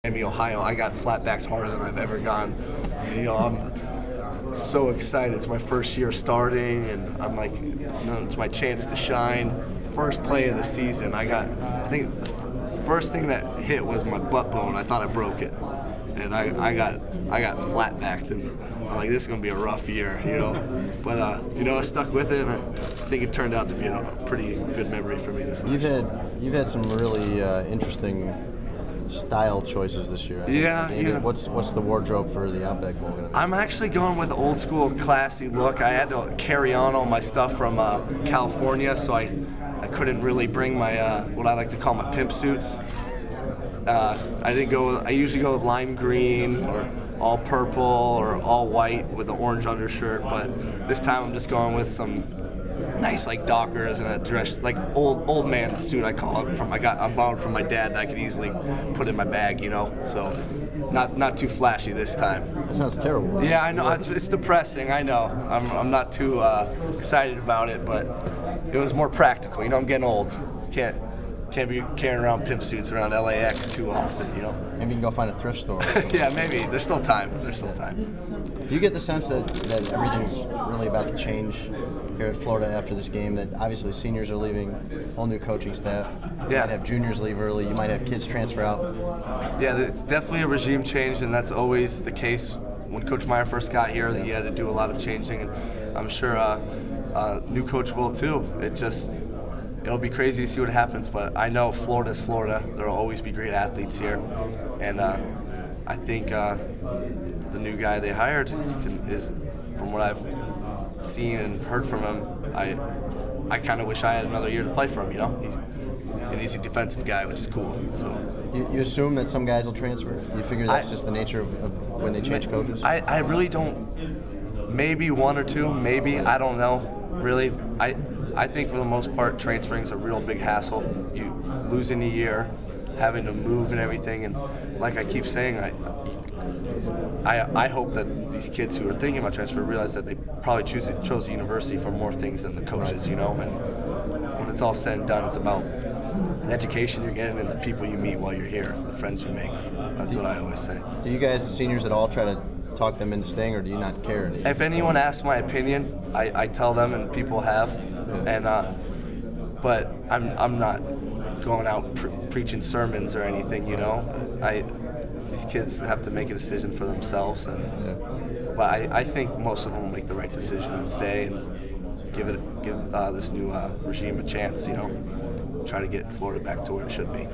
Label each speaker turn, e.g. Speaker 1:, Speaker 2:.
Speaker 1: Miami, Ohio. I got flatbacks harder than I've ever gone. I'm so excited. It's my first year starting, and I'm like, it's my chance to shine. First play of the season, I think the first thing that hit was my butt bone. I thought I broke it, and I got flatbacked, and I'm like, this is gonna be a rough year, But I stuck with it, and I think it turned out to be a pretty good memory for me this last year.
Speaker 2: You've had some really interesting style choices this year.
Speaker 1: Yeah.
Speaker 2: What's the wardrobe for the Outback Bowl gonna be?
Speaker 1: I'm actually going with an old school, classy look. I had to carry on all my stuff from California, so I couldn't really bring my what I like to call my pimp suits. I usually go with lime green or all purple or all white with the orange undershirt, but this time I'm just going with some nice Dockers and a dress, old man suit, I call it. I'm borrowed from my dad that I could easily put in my bag, So not too flashy this time.
Speaker 2: That sounds terrible.
Speaker 1: Yeah, I know, it's depressing. I know. I'm not too excited about it, but it was more practical. I'm getting old. Can't be carrying around pimp suits around LAX too often,
Speaker 2: Maybe you can go find a thrift store.
Speaker 1: Yeah, maybe. There's still time.
Speaker 2: Do you get the sense that everything's really about to change here at Florida after this game? That obviously seniors are leaving, whole new coaching staff. You might have juniors leave early. You might have kids transfer out.
Speaker 1: Yeah, it's definitely a regime change, and that's always the case. When Coach Meyer first got here, he had to do a lot of changing, and I'm sure new coach will too. It'll be crazy to see what happens, but I know Florida's Florida. There will always be great athletes here, and I think the new guy they hired is, from what I've seen and heard from him, I kind of wish I had another year to play for him. He's a defensive guy, which is cool. So
Speaker 2: you assume that some guys will transfer? You figure that's just the nature of when they change coaches?
Speaker 1: I really don't. Maybe one or two, maybe. I don't know. Really, I think for the most part, transferring is a real big hassle. You losing a year, having to move and everything, and like I keep saying, I hope that these kids who are thinking about transfer realize that they probably chose the university for more things than the coaches, And when it's all said and done, it's about the education you're getting and the people you meet while you're here, the friends you make. That's what I always say.
Speaker 2: Do you guys, the seniors, at all try to talk them into staying, or do you not care?
Speaker 1: If anyone asks my opinion, I tell them, and people have. And but I'm not going out preaching sermons or anything, These kids have to make a decision for themselves, but I think most of them will make the right decision and stay and give this new regime a chance, try to get Florida back to where it should be.